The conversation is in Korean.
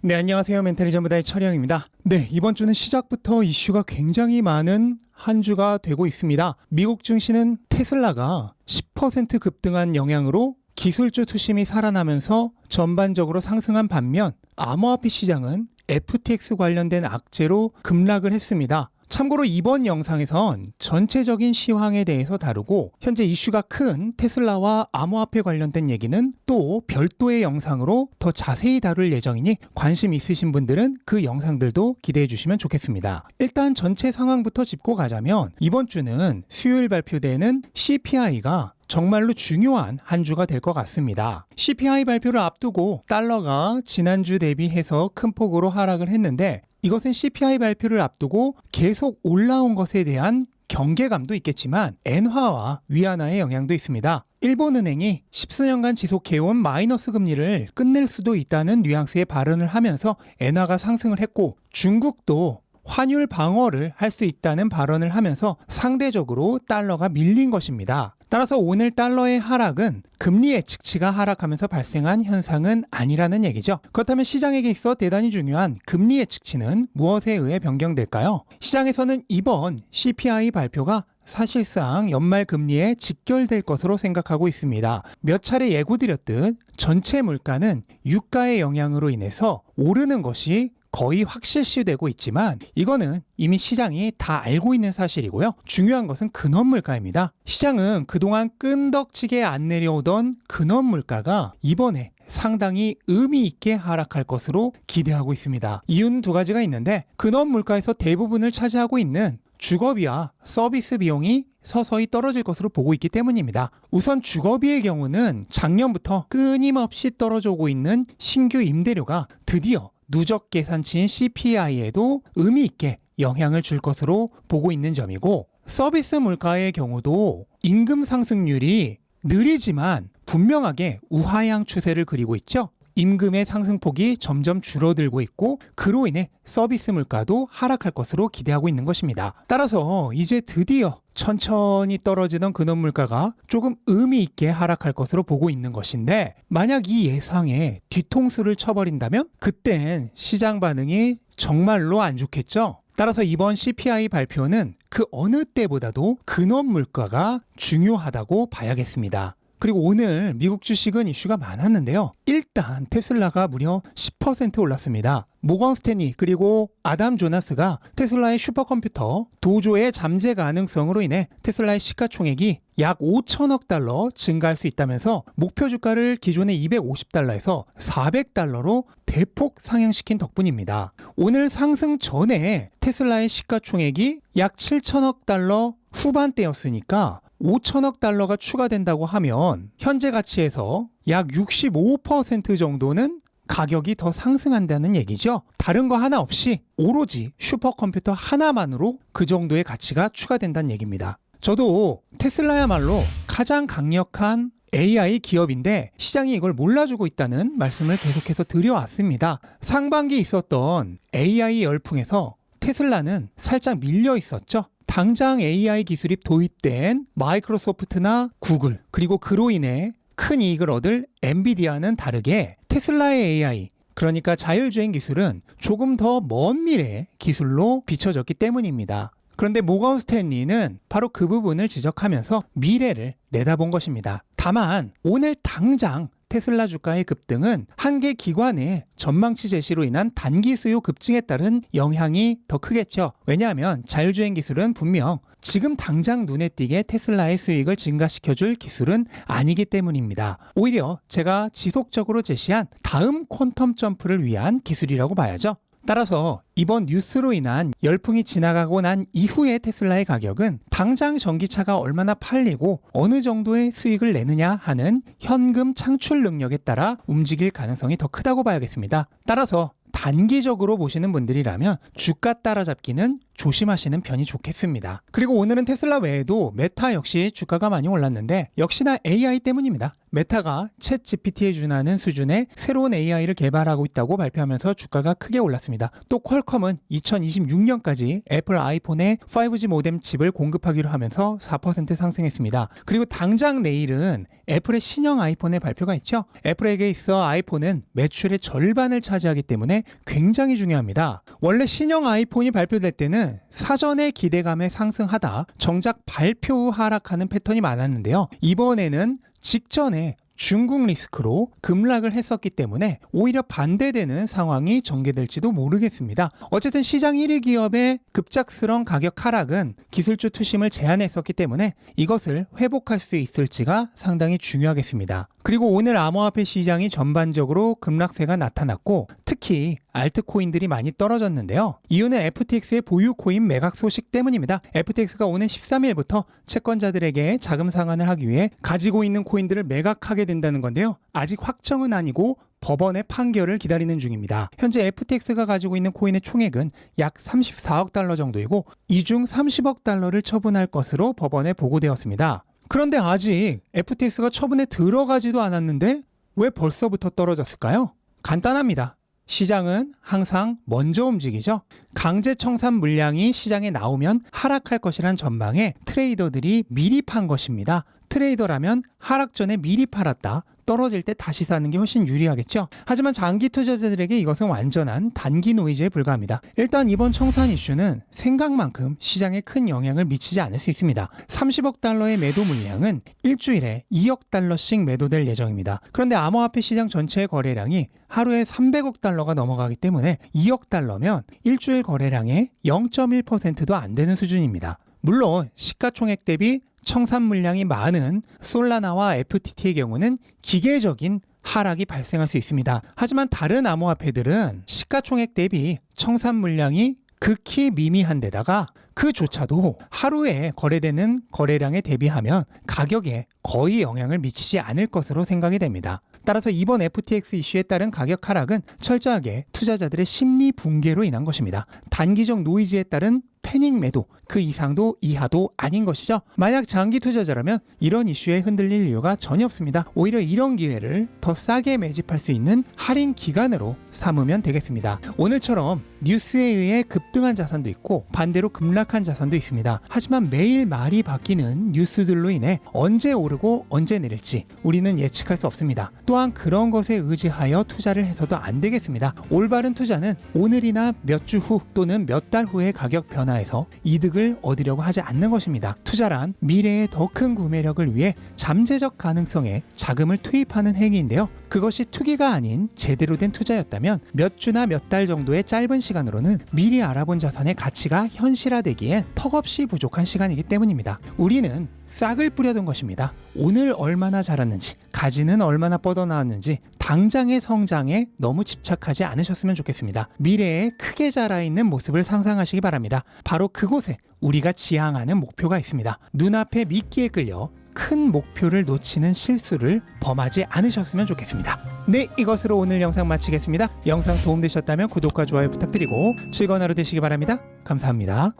네, 안녕하세요. 멘탈이 전부다의 철영입니다. 네, 이번 주는 시작부터 이슈가 굉장히 많은 한 주가 되고 있습니다. 미국 증시는 테슬라가 10% 급등한 영향으로 기술주 투심이 살아나면서 전반적으로 상승한 반면 암호화폐 시장은 FTX 관련된 악재로 급락을 했습니다. 참고로 이번 영상에선 전체적인 시황에 대해서 다루고 현재 이슈가 큰 테슬라와 암호화폐 관련된 얘기는 또 별도의 영상으로 더 자세히 다룰 예정이니 관심 있으신 분들은 그 영상들도 기대해 주시면 좋겠습니다. 일단 전체 상황부터 짚고 가자면 이번 주는 수요일 발표되는 CPI가 정말로 중요한 한 주가 될 것 같습니다. CPI 발표를 앞두고 달러가 지난주 대비해서 큰 폭으로 하락을 했는데 이것은 CPI 발표를 앞두고 계속 올라온 것에 대한 경계감도 있겠지만 엔화와 위안화의 영향도 있습니다. 일본은행이 십수년간 지속해온 마이너스 금리를 끝낼 수도 있다는 뉘앙스의 발언을 하면서 엔화가 상승을 했고 중국도 환율 방어를 할 수 있다는 발언을 하면서 상대적으로 달러가 밀린 것입니다. 따라서 오늘 달러의 하락은 금리 예측치가 하락하면서 발생한 현상은 아니라는 얘기죠. 그렇다면 시장에게 있어 대단히 중요한 금리 예측치는 무엇에 의해 변경될까요? 시장에서는 이번 CPI 발표가 사실상 연말 금리에 직결될 것으로 생각하고 있습니다. 몇 차례 예고드렸듯 전체 물가는 유가의 영향으로 인해서 오르는 것이 거의 확실시되고 있지만 이거는 이미 시장이 다 알고 있는 사실이고요. 중요한 것은 근원 물가입니다. 시장은 그동안 끈덕지게 안 내려오던 근원 물가가 이번에 상당히 의미 있게 하락할 것으로 기대하고 있습니다. 이유는 두 가지가 있는데 근원 물가에서 대부분을 차지하고 있는 주거비와 서비스 비용이 서서히 떨어질 것으로 보고 있기 때문입니다. 우선 주거비의 경우는 작년부터 끊임없이 떨어져 오고 있는 신규 임대료가 드디어 누적 계산치인 CPI에도 의미 있게 영향을 줄 것으로 보고 있는 점이고 서비스 물가의 경우도 임금 상승률이 느리지만 분명하게 우하향 추세를 그리고 있죠. 임금의 상승폭이 점점 줄어들고 있고 그로 인해 서비스 물가도 하락할 것으로 기대하고 있는 것입니다. 따라서 이제 드디어 천천히 떨어지던 근원 물가가 조금 의미 있게 하락할 것으로 보고 있는 것인데 만약 이 예상에 뒤통수를 쳐버린다면 그땐 시장 반응이 정말로 안 좋겠죠. 따라서 이번 CPI 발표는 그 어느 때보다도 근원 물가가 중요하다고 봐야겠습니다. 그리고 오늘 미국 주식은 이슈가 많았는데요. 일단 테슬라가 무려 10% 올랐습니다. 모건 스탠리 그리고 아담 조나스가 테슬라의 슈퍼컴퓨터 도조의 잠재 가능성으로 인해 테슬라의 시가총액이 약 5천억 달러 증가할 수 있다면서 목표 주가를 기존의 250달러에서 400달러로 대폭 상향시킨 덕분입니다. 오늘 상승 전에 테슬라의 시가총액이 약 7천억 달러 후반대였으니까 5천억 달러가 추가된다고 하면 현재 가치에서 약 65% 정도는 가격이 더 상승한다는 얘기죠. 다른 거 하나 없이 오로지 슈퍼컴퓨터 하나만으로 그 정도의 가치가 추가된다는 얘기입니다. 저도 테슬라야말로 가장 강력한 AI 기업인데 시장이 이걸 몰라주고 있다는 말씀을 계속해서 드려왔습니다. 상반기 있었던 AI 열풍에서 테슬라는 살짝 밀려 있었죠. 당장 AI 기술이 도입된 마이크로소프트나 구글 그리고 그로 인해 큰 이익을 얻을 엔비디아는 다르게 테슬라의 AI 그러니까 자율주행 기술은 조금 더 먼 미래의 기술로 비춰졌기 때문입니다. 그런데 모건 스탠리는 바로 그 부분을 지적하면서 미래를 내다본 것입니다. 다만 오늘 당장 테슬라 주가의 급등은 한계 기관의 전망치 제시로 인한 단기 수요 급증에 따른 영향이 더 크겠죠. 왜냐하면 자율주행 기술은 분명 지금 당장 눈에 띄게 테슬라의 수익을 증가시켜줄 기술은 아니기 때문입니다. 오히려 제가 지속적으로 제시한 다음 퀀텀 점프를 위한 기술이라고 봐야죠. 따라서 이번 뉴스로 인한 열풍이 지나가고 난 이후의 테슬라의 가격은 당장 전기차가 얼마나 팔리고 어느 정도의 수익을 내느냐 하는 현금 창출 능력에 따라 움직일 가능성이 더 크다고 봐야겠습니다. 따라서 단기적으로 보시는 분들이라면 주가 따라잡기는 조심하시는 편이 좋겠습니다. 그리고 오늘은 테슬라 외에도 메타 역시 주가가 많이 올랐는데 역시나 AI 때문입니다. 메타가 챗 GPT에 준하는 수준의 새로운 AI를 개발하고 있다고 발표하면서 주가가 크게 올랐습니다. 또 퀄컴은 2026년까지 애플 아이폰에 5G 모뎀 칩을 공급하기로 하면서 4% 상승했습니다. 그리고 당장 내일은 애플의 신형 아이폰의 발표가 있죠. 애플에게 있어 아이폰은 매출의 절반을 차지하기 때문에 굉장히 중요합니다. 원래 신형 아이폰이 발표될 때는 사전에 기대감에 상승하다 정작 발표 후 하락하는 패턴이 많았는데요. 이번에는 직전에 중국 리스크로 급락을 했었기 때문에 오히려 반대되는 상황이 전개될지도 모르겠습니다. 어쨌든 시장 1위 기업의 급작스러운 가격 하락은 기술주 투심을 제한했었기 때문에 이것을 회복할 수 있을지가 상당히 중요하겠습니다. 그리고 오늘 암호화폐 시장이 전반적으로 급락세가 나타났고 특히 알트코인들이 많이 떨어졌는데요. 이유는 FTX의 보유 코인 매각 소식 때문입니다. FTX가 오는 13일부터 채권자들에게 자금 상환을 하기 위해 가지고 있는 코인들을 매각하게 된다는 건데요. 아직 확정은 아니고 법원의 판결을 기다리는 중입니다. 현재 FTX가 가지고 있는 코인의 총액은 약 34억 달러 정도이고 이 중 30억 달러를 처분할 것으로 법원에 보고되었습니다. 그런데 아직 FTX가 처분에 들어가지도 않았는데 왜 벌써부터 떨어졌을까요? 간단합니다. 시장은 항상 먼저 움직이죠. 강제 청산 물량이 시장에 나오면 하락할 것이란 전망에 트레이더들이 미리 판 것입니다. 트레이더라면 하락 전에 미리 팔았다. 떨어질 때 다시 사는 게 훨씬 유리하겠죠. 하지만 장기 투자자들에게 이것은 완전한 단기 노이즈에 불과합니다. 일단 이번 청산 이슈는 생각만큼 시장에 큰 영향을 미치지 않을 수 있습니다. 30억 달러의 매도 물량은 일주일에 2억 달러씩 매도될 예정입니다. 그런데 암호화폐 시장 전체의 거래량이 하루에 300억 달러가 넘어가기 때문에 2억 달러면 일주일 거래량의 0.1%도 안 되는 수준입니다. 물론 시가총액 대비 청산 물량이 많은 솔라나와 FTT의 경우는 기계적인 하락이 발생할 수 있습니다. 하지만 다른 암호화폐들은 시가총액 대비 청산 물량이 극히 미미한 데다가 그조차도 하루에 거래되는 거래량에 대비하면 가격에 거의 영향을 미치지 않을 것으로 생각이 됩니다. 따라서 이번 FTX 이슈에 따른 가격 하락은 철저하게 투자자들의 심리 붕괴로 인한 것입니다. 단기적 노이즈에 따른 패닉 매도, 그 이상도 이하도 아닌 것이죠. 만약 장기 투자자라면 이런 이슈에 흔들릴 이유가 전혀 없습니다. 오히려 이런 기회를 더 싸게 매집할 수 있는 할인 기간으로 삼으면 되겠습니다. 오늘처럼 뉴스에 의해 급등한 자산도 있고 반대로 급락한 자산도 있습니다. 하지만 매일 말이 바뀌는 뉴스들로 인해 언제 오르고 언제 내릴지 우리는 예측할 수 없습니다. 또한 그런 것에 의지하여 투자를 해서도 안 되겠습니다. 올바른 투자는 오늘이나 몇 주 후 또는 몇 달 후의 가격 변화에서 이득을 얻으려고 하지 않는 것입니다. 투자란 미래의 더 큰 구매력을 위해 잠재적 가능성에 자금을 투입하는 행위인데요. 그것이 투기가 아닌 제대로 된 투자였다면 몇 주나 몇 달 정도의 짧은 시간으로는 미리 알아본 자산의 가치가 현실화되기엔 턱없이 부족한 시간이기 때문입니다. 우리는 싹을 뿌려둔 것입니다. 오늘 얼마나 자랐는지, 가지는 얼마나 뻗어나왔는지 당장의 성장에 너무 집착하지 않으셨으면 좋겠습니다. 미래에 크게 자라있는 모습을 상상하시기 바랍니다. 바로 그곳에 우리가 지향하는 목표가 있습니다. 눈앞에 미끼에 끌려 큰 목표를 놓치는 실수를 범하지 않으셨으면 좋겠습니다. 네, 이것으로 오늘 영상 마치겠습니다. 영상 도움되셨다면 구독과 좋아요 부탁드리고 즐거운 하루 되시기 바랍니다. 감사합니다.